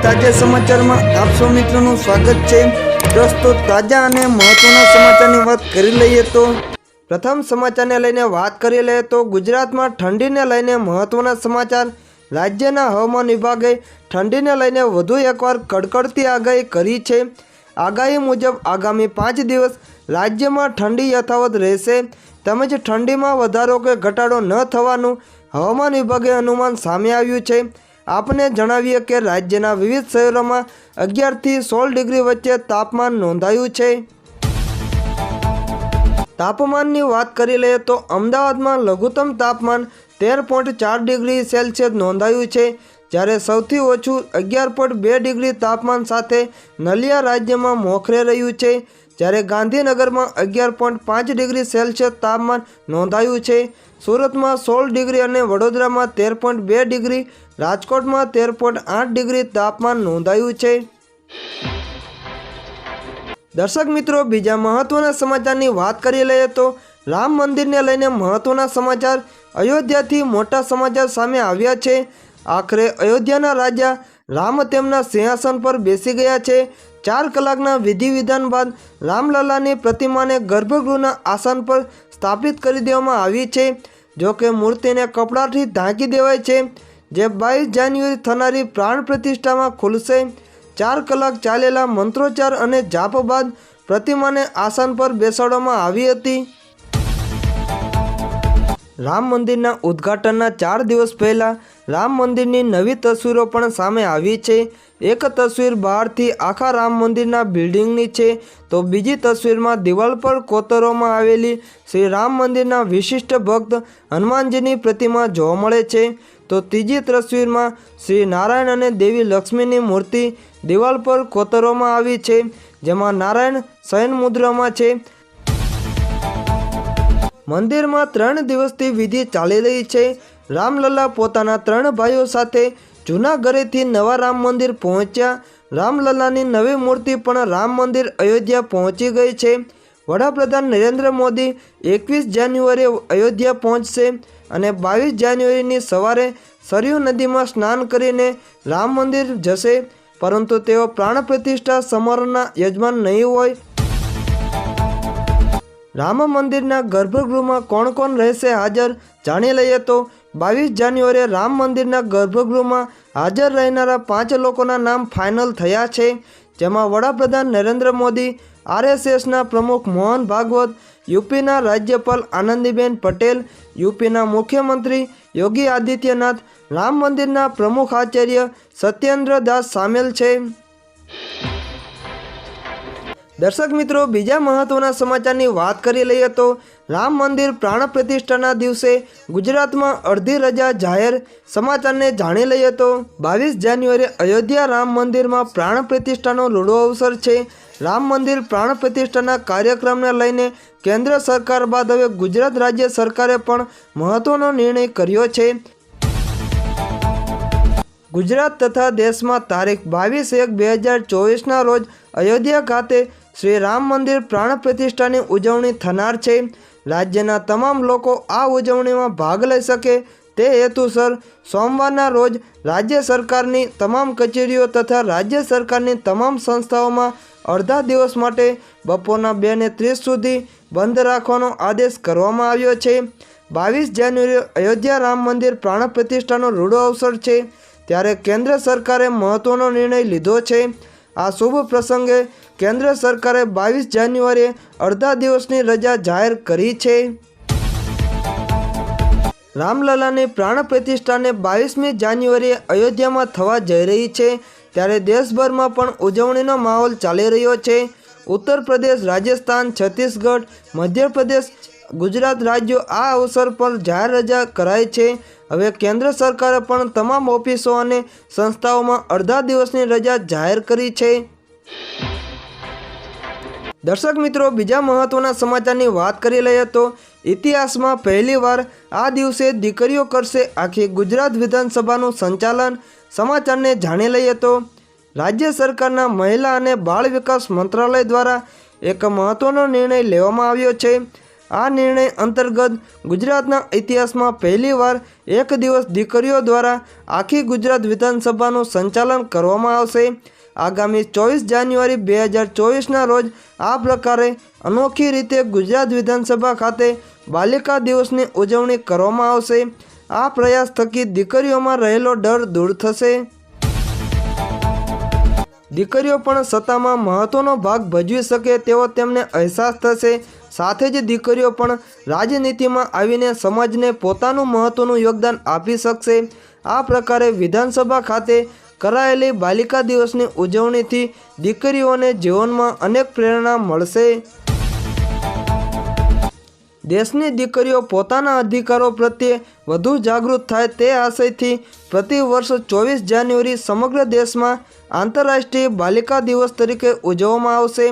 તાજા સમાચારમાં આપ સૌ મિત્રોનું સ્વાગત છે। દોસ્તો તાજા અને મહત્વના સમાચારની વાત કરી લઈએ તો પ્રથમ સમાચારને લઈને વાત કરી લઈએ તો ગુજરાતમાં ઠંડીને લઈને મહત્વના સમાચાર। રાજ્યના હવામાન વિભાગે ઠંડીને લઈને વધુ એકવાર કડકડતી આગાહી કરી છે। આગાહી મુજબ આગામી 5 દિવસ રાજ્યમાં ઠંડી યથાવત રહેશે તેમજ ઠંડીમાં વધારો કે ઘટાડો ન થવાનું હવામાન વિભાગે અનુમાન સામે આવ્યું છે। આપને જણાવીએ કે રાજ્યના વિવિધ શહેરોમાં 11 થી 16 ડિગ્રી વચ્ચે તાપમાન નોંધાયું છે। તાપમાનની વાત કરી લઈએ તો અમદાવાદમાં લઘુત્તમ તાપમાન 13.4 ડિગ્રી સેલ્સિયસ નોંધાયું છે, જ્યારે સૌથી ઓછું 11.2 ડિગ્રી તાપમાન સાથે નલિયા રાજ્યમાં મોખરે રહ્યું છે, જ્યારે ગાંધીનગરમાં 11.5 ડિગ્રી સેલ્સિયસ તાપમાન નોંધાયું છે। સુરતમાં 16 ડિગ્રી અને વડોદરામાં 13.2 ડિગ્રી, રાજકોટમાં 13.8 ડિગ્રી તાપમાન નોંધાયું છે। દર્શક મિત્રો, બીજા મહત્વના સમાચારની વાત કરી લઈએ તો રામ મંદિરને લઈને મહત્વના સમાચાર। અયોધ્યાથી મોટા સમાચાર સામે આવ્યા છે। આખરે અયોધ્યાના રાજા રામ તેમના સિંહાસન પર બેસી ગયા છે। 4 કલાકના વિધિ વિધાન બાદ રામલલ્લાની પ્રતિમાને ગર્ભગૃહના આસન પર સ્થાપિત કરી દેવામાં આવી છે। જોકે મૂર્તિને કપડાથી ઢાંકી દેવાય છે, જે 22 જાન્યુઆરી થનારી પ્રાણ પ્રતિષ્ઠામાં ખુલશે। 4 કલાક ચાલેલા મંત્રોચ્ચાર અને જાપ બાદ પ્રતિમાને આસન પર બેસાડવામાં આવી હતી। રામ મંદિરના ઉદ્ઘાટનના 4 દિવસ પહેલાં રામ મંદિરની નવી તસવીરો પણ સામે આવી છે। એક તસવીર બહારથી આખા રામ મંદિરના બિલ્ડિંગની છે, તો બીજી તસવીરમાં દિવાલ પર કોતરવામાં આવેલી શ્રી રામ મંદિરના વિશિષ્ટ ભક્ત હનુમાનજીની પ્રતિમા જોવા મળે છે, તો ત્રીજી તસવીરમાં શ્રી નારાયણ અને દેવી લક્ષ્મીની મૂર્તિ દિવાલ પર કોતરવામાં આવી છે, જેમાં નારાયણ શયન મુદ્રામાં છે। મંદિરમાં 3 દિવસથી વિધિ ચાલી રહી છે। રામલલ્લા પોતાના 3 ભાઈઓ સાથે જૂના ઘરેથી નવા રામ મંદિર પહોંચ્યા। રામલલ્લાની નવી મૂર્તિ પણ રામ મંદિર અયોધ્યા પહોંચી ગઈ છે। વડાપ્રધાન નરેન્દ્ર મોદી 21 જાન્યુઆરીએ અયોધ્યા પહોંચશે અને 22 જાન્યુઆરીની સવારે સરયુ નદીમાં સ્નાન કરીને રામ મંદિર જશે, પરંતુ તેઓ પ્રાણ પ્રતિષ્ઠા સમારોહના યજમાન નહીં હોય। રામ મંદિરના ગર્ભગૃહમાં કોણ કોણ રહેશે હાજર, જાણી લઈએ તો 22 જાન્યુઆરીએ રામ મંદિરના ગર્ભગૃહમાં હાજર રહેનારા 5 લોકોના નામ ફાઇનલ થયા છે, જેમાં વડાપ્રધાન નરેન્દ્ર મોદી, RSSના પ્રમુખ મોહન ભાગવત, યુપીના રાજ્યપાલ આનંદીબેન પટેલ, યુપીના મુખ્યમંત્રી યોગી આદિત્યનાથ, રામ મંદિરના પ્રમુખ આચાર્ય સત્યેન્દ્ર દાસ સામેલ છે। દર્શક મિત્રો, બીજા મહત્વના સમાચારની વાત કરી લઈએ તો રામ મંદિર પ્રાણ પ્રતિષ્ઠાના દિવસે ગુજરાતમાં અડધી રજા જાહેર। સમાચારને જાણી લઈએ તો 22 જાન્યુઆરીએ અયોધ્યા રામ મંદિરમાં પ્રાણ પ્રતિષ્ઠાનો રૂડો અવસર છે। રામ મંદિર પ્રાણ પ્રતિષ્ઠાના કાર્યક્રમને લઈને કેન્દ્ર સરકાર બાદ હવે ગુજરાત રાજ્ય સરકારે પણ મહત્વનો નિર્ણય કર્યો છે। ગુજરાત તથા દેશમાં તારીખ 22/1/2024ના રોજ અયોધ્યા ખાતે શ્રી રામ મંદિર પ્રાણ પ્રતિષ્ઠાની ઉજવણી થનાર છે। રાજ્યના તમામ લોકો આ ઉજવણીમાં ભાગ લઈ શકે તે હેતુસર સોમવારના રોજ રાજ્ય સરકારની તમામ કચેરીઓ તથા રાજ્ય સરકારની તમામ સંસ્થાઓમાં અડધા દિવસ માટે બપોરના 2:30 સુધી બંધ રાખવાનો આદેશ કરવામાં આવ્યો છે। 22 જાન્યુઆરીએ અયોધ્યા રામ મંદિર પ્રાણ પ્રતિષ્ઠાનો રૂડો અવસર છે, ત્યારે કેન્દ્ર સરકારે મહત્વનો નિર્ણય લીધો છે। આ શુભ પ્રસંગે કેન્દ્ર સરકારે 22 જાન્યુઆરીએ અડધા દિવસની રજા જાહેર કરી છે। રામલલ્લાની પ્રાણ પ્રતિષ્ઠાને 22મી જાન્યુઆરીએ અયોધ્યામાં થવા જઈ રહી છે, ત્યારે દેશભરમાં પણ ઉજવણીનો માહોલ ચાલી રહ્યો છે। ઉત્તર પ્રદેશ, રાજસ્થાન, છત્તીસગઢ, મધ્યપ્રદેશ, ગુજરાત રાજ્યો આ અવસર પર જાહેર રજા કરાઈ છે। હવે કેન્દ્ર સરકારે પણ તમામ ઓફિસો અને સંસ્થાઓમાં અડધા દિવસની રજા જાહેર કરી છે। દર્શક મિત્રો, બીજા મહત્વના સમાચારની વાત કરી લઈએ તો ઇતિહાસમાં પહેલીવાર આ દિવસે દીકરીઓ કરશે આખી ગુજરાત વિધાનસભાનું સંચાલન। સમાચારને જાણી લઈએ તો રાજ્ય સરકારના મહિલા અને બાળ વિકાસ મંત્રાલય દ્વારા એક મહત્વનો નિર્ણય લેવામાં આવ્યો છે। આ નિર્ણય અંતર્ગત ગુજરાતના ઇતિહાસમાં પહેલીવાર એક દિવસ દીકરીઓ દ્વારા આખી ગુજરાત વિધાનસભાનું સંચાલન કરવામાં આવશે। આગામી 24 જાન્યુઆરી 2024ના રોજ આ પ્રકારે અનોખી રીતે ગુજરાત વિધાનસભા ખાતે બાલિકા દિવસની ઉજવણી કરવામાં આવશે। આ પ્રયાસ થકી દીકરીઓમાં રહેલો ડર દૂર થશે। દીકરીઓ પણ સત્તામાં મહત્વનો ભાગ ભજવી શકે તેવો તેમને અહેસાસ થશે। સાથે જ દીકરીઓ પણ રાજનીતિમાં આવીને સમાજને પોતાનું મહત્વનું યોગદાન આપી શકશે। આ પ્રકારે વિધાનસભા ખાતે કરાયેલી બાલિકા દિવસની ઉજવણીથી દીકરીઓને જીવનમાં અનેક પ્રેરણા મળશે। દેશની દીકરીઓ પોતાના અધિકારો પ્રત્યે વધુ જાગૃત થાય તે આશયથી પ્રતિવર્ષ 24 જાન્યુઆરી સમગ્ર દેશમાં આંતરરાષ્ટ્રીય બાલિકા દિવસ તરીકે ઉજવવામાં આવશે।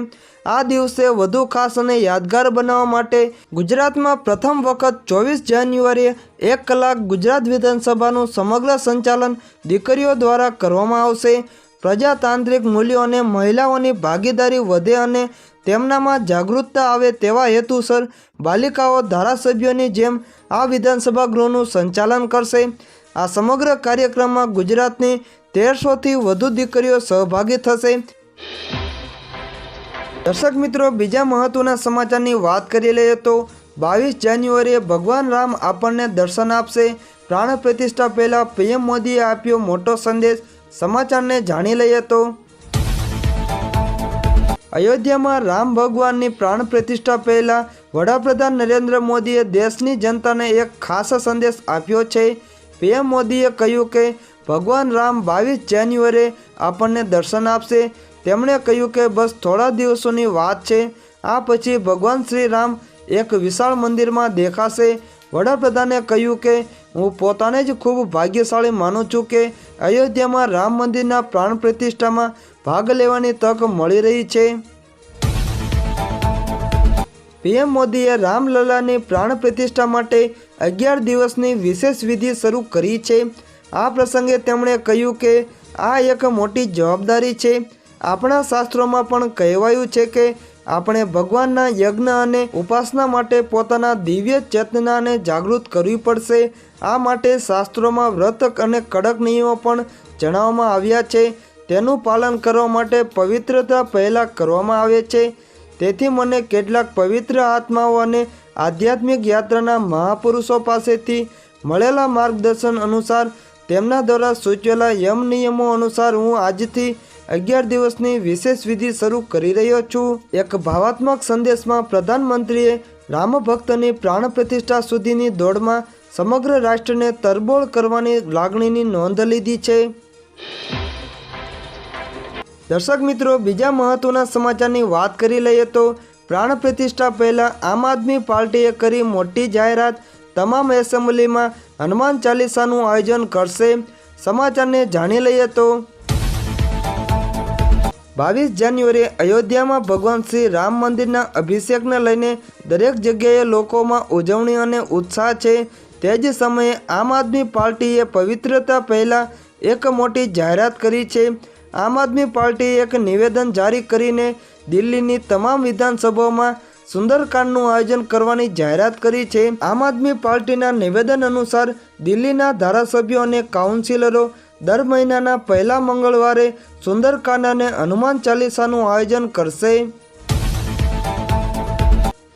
આ દિવસે વધુ ખાસ અને યાદગાર બનાવવા માટે ગુજરાતમાં પ્રથમ વખત 24 જાન્યુઆરીએ 1 કલાક ગુજરાત વિધાનસભાનું સમગ્ર સંચાલન દીકરીઓ દ્વારા કરવામાં આવશે। પ્રજાતાંત્રિક મૂલ્યો અને મહિલાઓની ભાગીદારી વધે અને તેમનામાં જાગૃતતા આવે તેવા હેતુસર બાલિકાઓ ધારાસભ્યોની જેમ આ વિધાનસભા ગૃહનું સંચાલન કરશે। આ સમગ્ર કાર્યક્રમમાં ગુજરાતની 1300થી વધુ દીકરીઓ સહભાગી થશે। દર્શક મિત્રો, બીજા મહત્વના સમાચારની વાત કરી લઈએ તો 22 જાન્યુઆરીએ ભગવાન રામ આપણને દર્શન આપશે। પ્રાણ પ્રતિષ્ઠા પહેલા પીએમ મોદીએ આપ્યો મોટો સંદેશ। સમાચારને જાણી લઈએ તો અયોધ્યામાં રામ ભગવાનની પ્રાણ પ્રતિષ્ઠા પહેલા વડાપ્રધાન નરેન્દ્ર મોદીએ દેશની જનતાને એક ખાસ સંદેશ આપ્યો છે। પીએમ મોદીએ કહ્યું કે ભગવાન રામ 22 જાન્યુઆરીએ આપણને દર્શન આપશે। તેમણે કહ્યું કે બસ થોડા દિવસોની વાત છે, આ પછી ભગવાન શ્રી રામ એક વિશાળ મંદિરમાં દેખાશે। વડાપ્રધાને કહ્યું કે હું પોતાને જ ખૂબ ભાગ્યશાળી માનું છું કે અયોધ્યામાં રામ મંદિરના પ્રાણ પ્રતિષ્ઠામાં ભાગ લેવાની તક મળી રહી છે। પીએમ મોદીએ રામલલ્લાની પ્રાણ પ્રતિષ્ઠા માટે 11 દિવસની વિશેષ વિધિ શરૂ કરી છે। આ પ્રસંગે તેમણે કહ્યું કે આ એક મોટી જવાબદારી છે। આપણા શાસ્ત્રોમાં પણ કહેવાયું છે કે આપણે ભગવાનના યજ્ઞ અને ઉપાસના માટે પોતાના દિવ્ય ચેતનાને જાગૃત કરવી પડશે। આ માટે શાસ્ત્રોમાં વ્રત અને કડક નિયમો પણ જણાવવામાં આવ્યા છે। તેનું પાલન કરવા માટે પવિત્રતા પહેલાં કરવામાં આવે છે। તેથી મને કેટલાક પવિત્ર આત્માઓ અને આધ્યાત્મિક યાત્રાના મહાપુરુષો પાસેથી મળેલા માર્ગદર્શન અનુસાર તેમના દ્વારા સૂચવેલા યમ નિયમો અનુસાર હું આજથી 11 દિવસની વિશેષ વિધિ શરૂ કરી રહ્યો છું। એક ભાવાત્મક સંદેશમાં પ્રધાનમંત્રીએ રામ ભક્તની પ્રાણ પ્રતિષ્ઠા સુધીની દોડમાં સમગ્ર રાષ્ટ્રને તરબોળ કરવાની લાગણીની નોંધ લીધી છે। દર્શક મિત્રો, બીજા મહત્વના સમાચારની વાત કરી લઈએ તો પ્રાણ પ્રતિષ્ઠા પહેલા આમ આદમી પાર્ટીએ કરી મોટી જાહેરાત। તમામ એસેમ્બલીમાં હનુમાન ચાલીસાનું આયોજન કરશે। સમાચારને જાણી લઈએ તો 22 જાન્યુઆરીએ અયોધ્યામાં ભગવાન શ્રી રામ મંદિરના અભિષેકને લઈને દરેક જગ્યાએ લોકોમાં ઉજવણી અને ઉત્સાહ છે। તે જ સમયે આમ આદમી પાર્ટીએ પવિત્રતા પહેલાં એક મોટી જાહેરાત કરી છે। આમ આદમી પાર્ટીએ એક નિવેદન જારી કરીને દિલ્હીની તમામ વિધાનસભાઓમાં સુંદરકાંડનું આયોજન કરવાની જાહેરાત કરી છે। આમ આદમી પાર્ટીના નિવેદન અનુસાર દિલ્હીના ધારાસભ્યો અને કાઉન્સિલરો દર મહિનાના પહેલા મંગળવારે સુંદરકાંડ અને હનુમાન ચાલીસાનું આયોજન કરશે।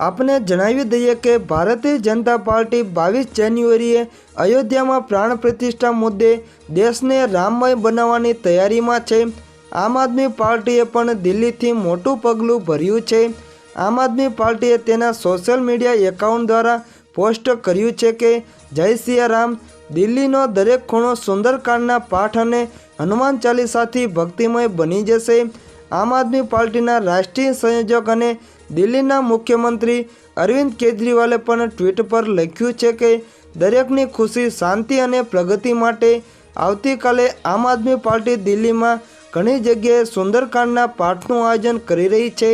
આપને જણાવી દઈએ કે ભારતીય જનતા પાર્ટી 22 જાન્યુઆરીએ અયોધ્યામાં પ્રાણ પ્રતિષ્ઠા મુદ્દે દેશને રામમય બનાવવાની તૈયારીમાં છે। આમ આદમી પાર્ટીએ પણ દિલ્હીથી મોટું પગલું ભર્યું છે। આમ આદમી પાર્ટીએ તેના સોશિયલ મીડિયા એકાઉન્ટ દ્વારા પોસ્ટ કર્યું છે કે જય સિયા રામ। દિલ્હીનો દરેક ખૂણો સુંદરકાંડના પાઠ અને હનુમાન ચાલીસાથી ભક્તિમય બની જશે। આમ આદમી પાર્ટીના રાષ્ટ્રીય સંયોજક અને દિલ્હીના મુખ્યમંત્રી અરવિંદ કેજરીવાલે પણ ટ્વીટ પર લખ્યું છે કે દરેકની ખુશી, શાંતિ અને પ્રગતિ માટે આવતીકાલે આમ આદમી પાર્ટી દિલ્હીમાં ઘણી જગ્યાએ સુંદરકાંડના પાઠનું આયોજન કરી રહી છે।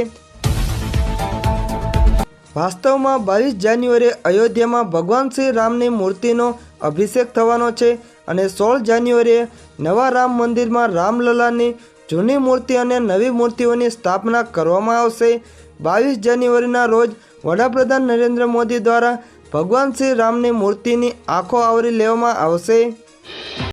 વાસ્તવમાં 22 જાન્યુઆરીએ અયોધ્યામાં ભગવાન શ્રી રામની મૂર્તિનો અભિષેક થવાનો છે અને 16 જાન્યુઆરીએ નવા રામ મંદિરમાં રામલલ્લાની જૂની મૂર્તિ અને નવી મૂર્તિઓની સ્થાપના કરવામાં આવશે। 22 જાન્યુઆરીના રોજ વડાપ્રધાન નરેન્દ્ર મોદી દ્વારા ભગવાન શ્રી રામની મૂર્તિની આંખો આવરી લેવામાં આવશે।